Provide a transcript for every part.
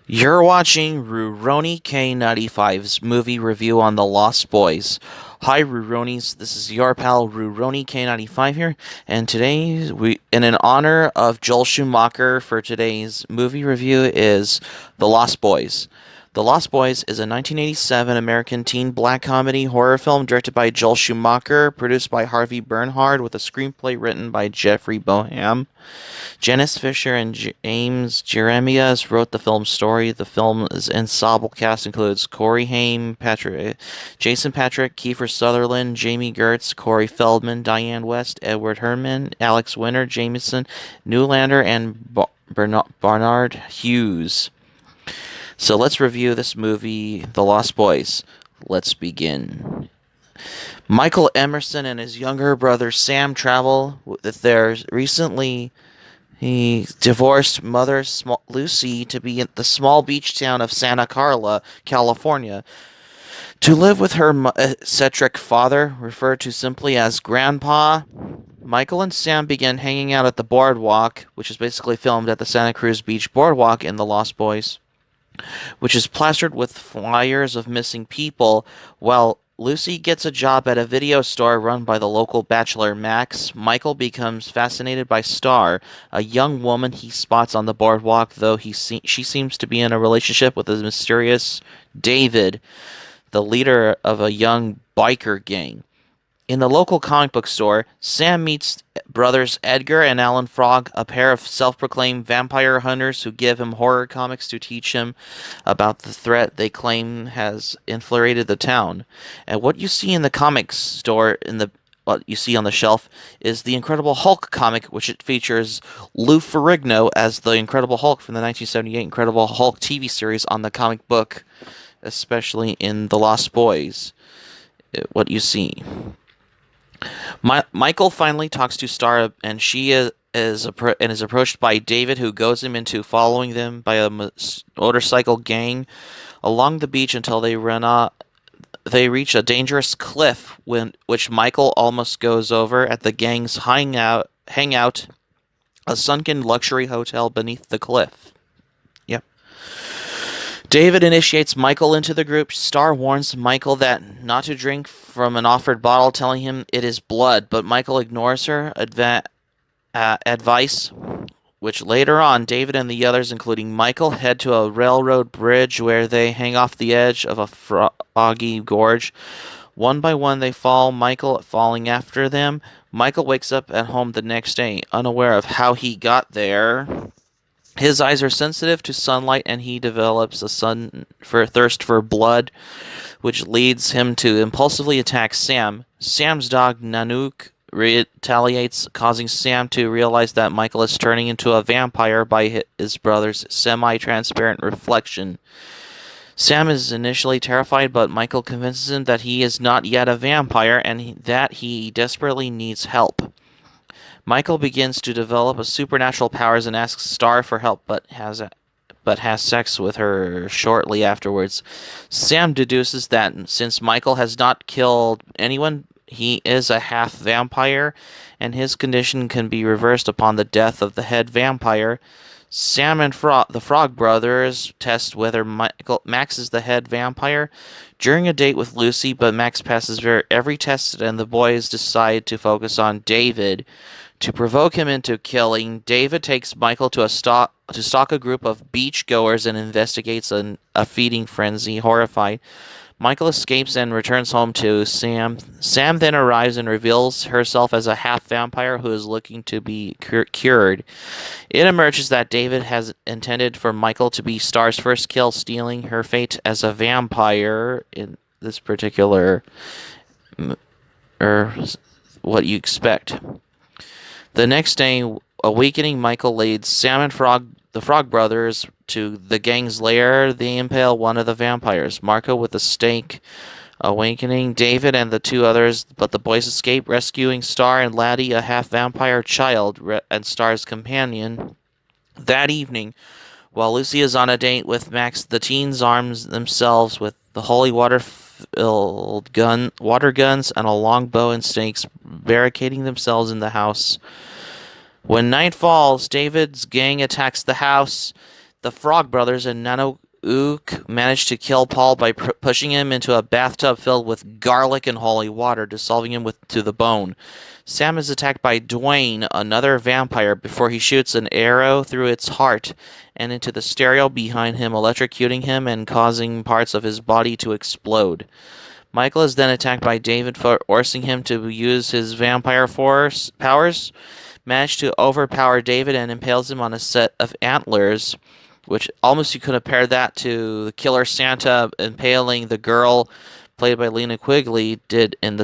You're watching Rurouni K95's movie review on The Lost Boys. Hi Rurouni's, this is your pal Rurouni K95 here, and today in honor of Joel Schumacher for today's movie review is The Lost Boys. The Lost Boys is a 1987 American teen black comedy horror film directed by Joel Schumacher, produced by Harvey Bernhard, with a screenplay written by Jeffrey Boham. Janice Fisher and James Jeremias wrote the film's story. The film's ensemble cast includes Corey Haim, Jason Patrick, Kiefer Sutherland, Jamie Gertz, Corey Feldman, Diane West, Edward Herman, Alex Winter, Jameson Newlander, and Barnard Hughes. So let's review this movie, The Lost Boys. Let's begin. Michael Emerson and his younger brother Sam travel with their recently he divorced mother Lucy to be in the small beach town of Santa Carla, California, to live with her eccentric father, referred to simply as Grandpa. Michael and Sam begin hanging out at the boardwalk, which is basically filmed at the Santa Cruz Beach Boardwalk in The Lost Boys, which is plastered with flyers of missing people, while Lucy gets a job at a video store run by the local bachelor Max. Michael becomes fascinated by Star, a young woman he spots on the boardwalk, though she seems to be in a relationship with the mysterious David, the leader of a young biker gang. In the local comic book store, Sam meets brothers Edgar and Alan Frog, a pair of self-proclaimed vampire hunters who give him horror comics to teach him about the threat they claim has infiltrated the town. And what you see in the comics store, what you see on the shelf, is the Incredible Hulk comic, which it features Lou Ferrigno as the Incredible Hulk from the 1978 Incredible Hulk TV series on the comic book, especially in The Lost Boys. What you see. Michael finally talks to Star, and she is approached by David, who goes him into following them by a motorcycle gang along the beach until they run off. They reach a dangerous cliff, which Michael almost goes over at the gang's hangout, a sunken luxury hotel beneath the cliff. Yep. David initiates Michael into the group. Star warns Michael that not to drink from an offered bottle, telling him it is blood, but Michael ignores her advice, which later on, David and the others, including Michael, head to a railroad bridge where they hang off the edge of a foggy gorge. One by one, they fall, Michael falling after them. Michael wakes up at home the next day, unaware of how he got there. His eyes are sensitive to sunlight, and he develops a thirst for blood, which leads him to impulsively attack Sam. Sam's dog, Nanook, retaliates, causing Sam to realize that Michael is turning into a vampire by his brother's semi-transparent reflection. Sam is initially terrified, but Michael convinces him that he is not yet a vampire and that he desperately needs help. Michael begins to develop supernatural powers and asks Star for help, but has sex with her shortly afterwards. Sam deduces that since Michael has not killed anyone, he is a half vampire, and his condition can be reversed upon the death of the head vampire. Sam and the Frog Brothers test whether Max is the head vampire during a date with Lucy, but Max passes every test, and the boys decide to focus on David. To provoke him into killing, David takes Michael to stalk a group of beachgoers and investigates a feeding frenzy. Horrified, Michael escapes and returns home to Sam. Sam then arrives and reveals herself as a half-vampire who is looking to be cured. It emerges that David has intended for Michael to be Star's first kill, stealing her fate as a vampire in this particular, or what you expect. The next day, awakening, Michael leads Sam and the Frog Brothers to the gang's lair. They impale one of the vampires, Marco, with a stake, awakening David and the two others, but the boys escape, rescuing Star and Laddie, a half-vampire child and Star's companion. That evening, while Lucy is on a date with Max, the teens arm themselves with the holy water-filled water guns and a long bow and stakes, barricading themselves in the house. When night falls, David's gang attacks the house. the Frog Brothers and Nanook manage to kill Paul by pushing him into a bathtub filled with garlic and holy water, dissolving him to the bone. Sam is attacked by Dwayne, another vampire, before he shoots an arrow through its heart and into the stereo behind him, electrocuting him and causing parts of his body to explode. Michael is then attacked by David, forcing him to use his vampire force powers, managed to overpower David and impales him on a set of antlers, which almost you could compare that to the Killer Santa impaling the girl played by Lena Quigley did in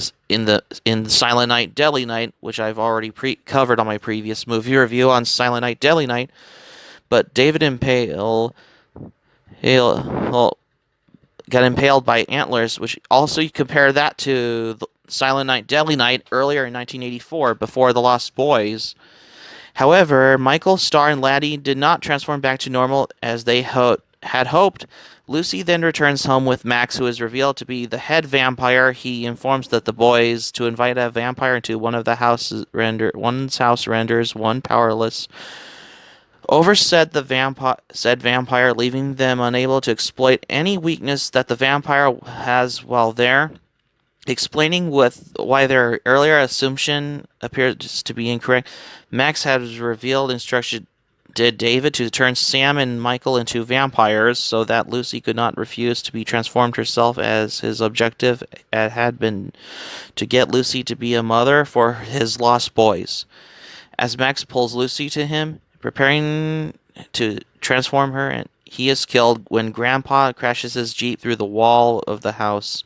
Silent Night Deadly Night, which I've already covered on my previous movie review on Silent Night Deadly Night. But David got impaled by antlers, which also you compare that to the Silent Night Deadly Night earlier in 1984 before The Lost Boys. However, Michael, Star, and Laddie did not transform back to normal as they had hoped. Lucy then returns home with Max, who is revealed to be the head vampire. He informs that the boys to invite a vampire into one's house renders one powerless over said vampire, leaving them unable to exploit any weakness that the vampire has while there. Explaining why their earlier assumption appears to be incorrect, Max has instructed David to turn Sam and Michael into vampires so that Lucy could not refuse to be transformed herself, as his objective had been to get Lucy to be a mother for his lost boys. As Max pulls Lucy to him, preparing to transform her, and he is killed when Grandpa crashes his Jeep through the wall of the house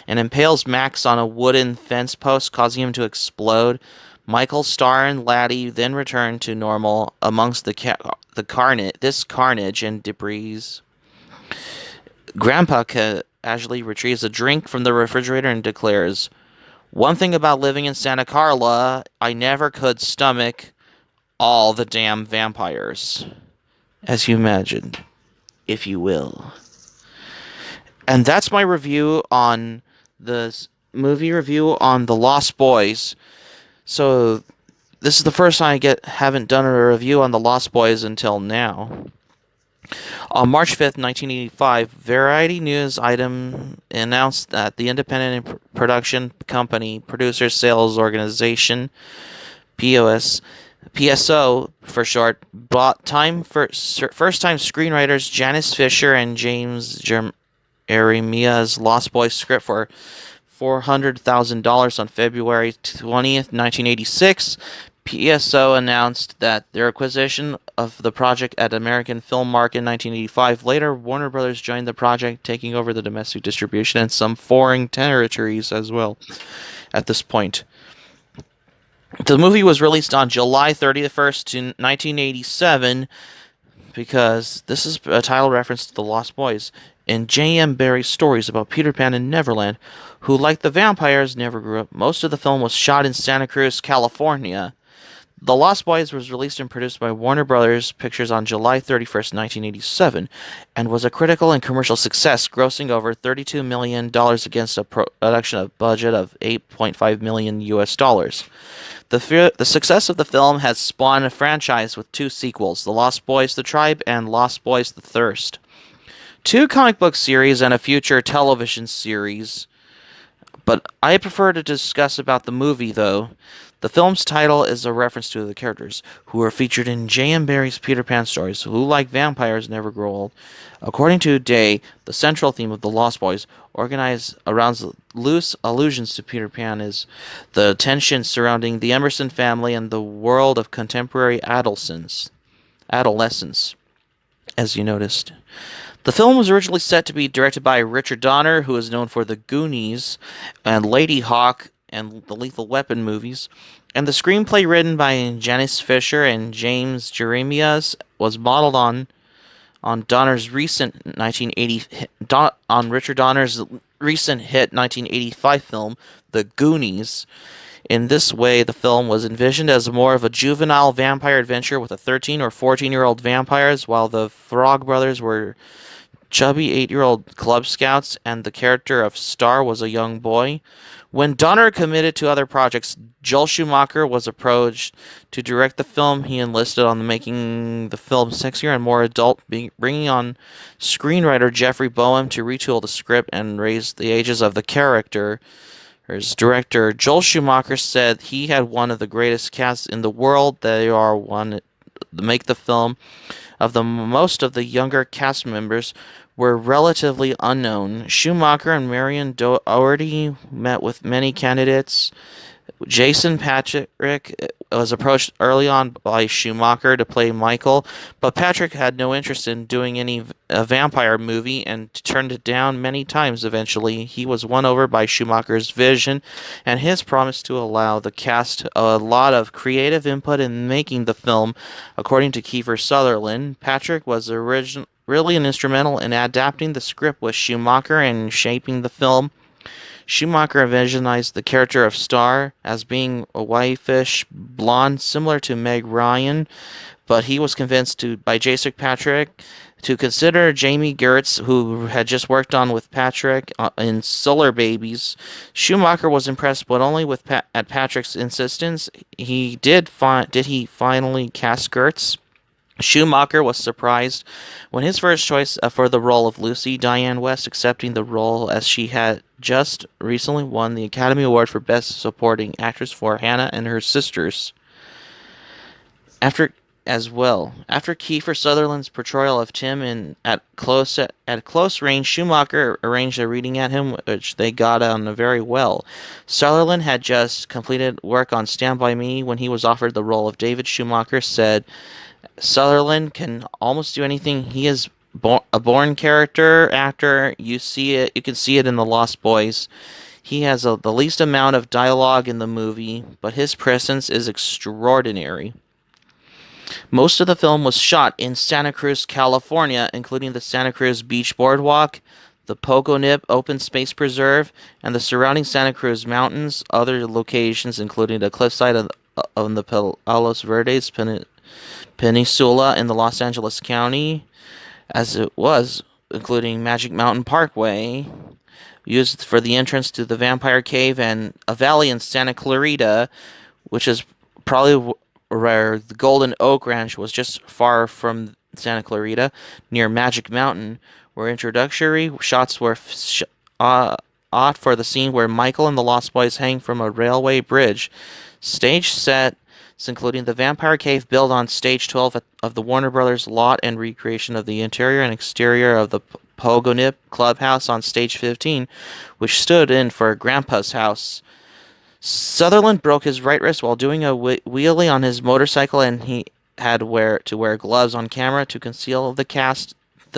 and impales Max on a wooden fence post, causing him to explode. Michael, Star, and Laddie then return to normal amongst this carnage and debris. Grandpa casually retrieves a drink from the refrigerator and declares, "One thing about living in Santa Carla, I never could stomach all the damn vampires." As you imagined, if you will. And that's my review on the movie review on The Lost Boys. So this is the first time I haven't done a review on The Lost Boys until now. On March 5th, 1985, Variety News item announced that the independent production company, Producers Sales Organization, PSO for short, bought first-time screenwriters Janice Fisher and James Jeremiah's Lost Boys script for $400,000 on February 20th, 1986. PSO announced that their acquisition of the project at American Film Market in 1985. Later, Warner Brothers joined the project, taking over the domestic distribution and some foreign territories as well at this point. The movie was released on July 31st, 1987, because this is a title reference to The Lost Boys. In J.M. Barrie's stories about Peter Pan in Neverland, who, like the vampires, never grew up. Most of the film was shot in Santa Cruz, California. The Lost Boys was released and produced by Warner Brothers Pictures on July 31st, 1987, and was a critical and commercial success, grossing over $32 million against a production budget of $8.5 million US dollars. The success of the film has spawned a franchise with 2 sequels, The Lost Boys: The Tribe and Lost Boys: The Thirst. 2 comic book series and a future television series. But I prefer to discuss about the movie, though. The film's title is a reference to the characters, who are featured in J.M. Barrie's Peter Pan stories, who, like vampires, never grow old. According to Day, the central theme of The Lost Boys, organized around loose allusions to Peter Pan, is the tension surrounding the Emerson family and the world of contemporary adolescence, as you noticed. The film was originally set to be directed by Richard Donner, who is known for The Goonies and Lady Hawk and the Lethal Weapon movies, and the screenplay written by Janice Fisher and James Jeremiah was modeled on Donner's recent Richard Donner's recent hit 1985 film, The Goonies. In this way, the film was envisioned as more of a juvenile vampire adventure with a 13 or 14-year-old vampires, while the Frog Brothers were chubby 8-year-old Cub Scouts, and the character of Star was a young boy. When Donner committed to other projects, Joel Schumacher was approached to direct the film. He enlisted on making the film sexier and more adult, bringing on screenwriter Jeffrey Boehm to retool the script and raise the ages of the character. His director Joel Schumacher said he had one of the greatest casts in the world. They are one to make the film. Of the most of the younger cast members were relatively unknown. Schumacher and Marion Doherty met with many candidates. Jason Patrick was approached early on by Schumacher to play Michael, but Patrick had no interest in doing a vampire movie and turned it down many times. Eventually, he was won over by Schumacher's vision and his promise to allow the cast a lot of creative input in making the film. According to Kiefer Sutherland, Patrick was really instrumental in adapting the script with Schumacher and shaping the film. Schumacher visualized the character of Star as being a whitish blonde similar to Meg Ryan, but he was convinced by Jason Patrick to consider Jamie Gertz, who had just worked on with Patrick in Solar Babies. Schumacher was impressed, but only at Patrick's insistence. Did he finally cast Gertz? Schumacher was surprised when his first choice for the role of Lucy, Diane West, accepting the role as she had just recently won the Academy Award for Best Supporting Actress for Hannah and Her Sisters. After Kiefer Sutherland's portrayal of Tim at close range, Schumacher arranged a reading at him, which they got on very well. Sutherland had just completed work on Stand By Me when he was offered the role of David. Schumacher said, Sutherland can almost do anything. He is a born character actor. You can see it in The Lost Boys. He has the least amount of dialogue in the movie, but his presence is extraordinary. Most of the film was shot in Santa Cruz, California, including the Santa Cruz Beach Boardwalk, the Pogo Nip Open Space Preserve, and the surrounding Santa Cruz Mountains. Other locations including the cliffside of the Palos Verdes Peninsula in the Los Angeles County, as it was, including Magic Mountain Parkway, used for the entrance to the Vampire Cave, and a valley in Santa Clarita, which is probably where the Golden Oak Ranch was, just far from Santa Clarita, near Magic Mountain, where introductory shots were shot for the scene where Michael and the Lost Boys hang from a railway bridge. Stage sets including the Vampire Cave built on Stage 12 of the Warner Brothers lot and recreation of the interior and exterior of the Pogo Nip Clubhouse on Stage 15, which stood in for Grandpa's house. Sutherland broke his right wrist while doing a wheelie on his motorcycle, and he had to wear gloves on camera to conceal the cast.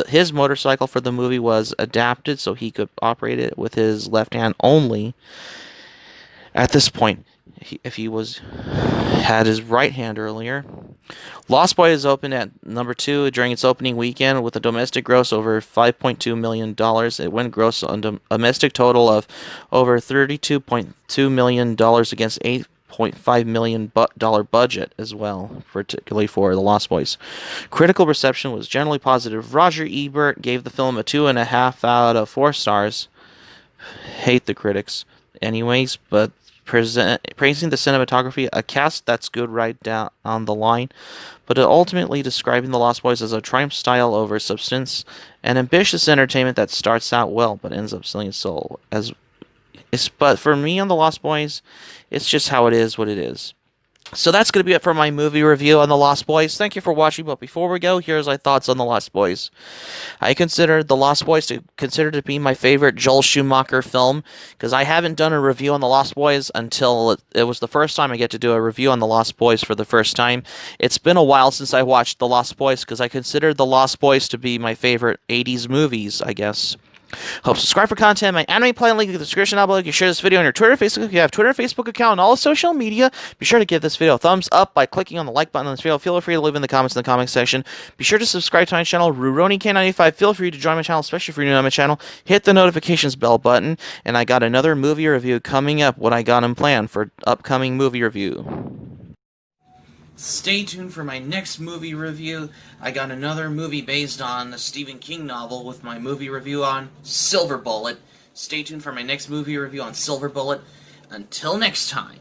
His motorcycle for the movie was adapted so he could operate it with his left hand only. At this point, if he had his right hand earlier. Lost Boys opened at number 2 during its opening weekend with a domestic gross over $5.2 million. It went gross on a domestic total of over $32.2 million against $8.5 million budget as well, particularly for The Lost Boys. Critical reception was generally positive. Roger Ebert gave the film a 2.5 out of 4 stars. Hate the critics anyways, but praising the cinematography, a cast that's good right down on the line, but ultimately describing The Lost Boys as a triumph style over substance, an ambitious entertainment that starts out well but ends up selling its soul. But for me on The Lost Boys, it's just how it is what it is. So that's going to be it for my movie review on The Lost Boys. Thank you for watching, but before we go, here's my thoughts on The Lost Boys. I consider The Lost Boys to be my favorite Joel Schumacher film, because I haven't done a review on The Lost Boys until it was the first time I get to do a review on The Lost Boys for the first time. It's been a while since I watched The Lost Boys, because I consider The Lost Boys to be my favorite 80s movies, I guess. Hope subscribe for content. My anime plan link in the description down below. You can share this video on your Twitter, Facebook. If you have Twitter, Facebook account, and all social media, be sure to give this video a thumbs up by clicking on the like button on this video. Feel free to leave in the comments in the comment section. Be sure to subscribe to my channel, RuRoniK95. Feel free to join my channel, especially if you're new to my channel. Hit the notifications bell button, and I got another movie review coming up. What I got in plan for upcoming movie review. Stay tuned for my next movie review. I got another movie based on a Stephen King novel with my movie review on Silver Bullet. Stay tuned for my next movie review on Silver Bullet. Until next time.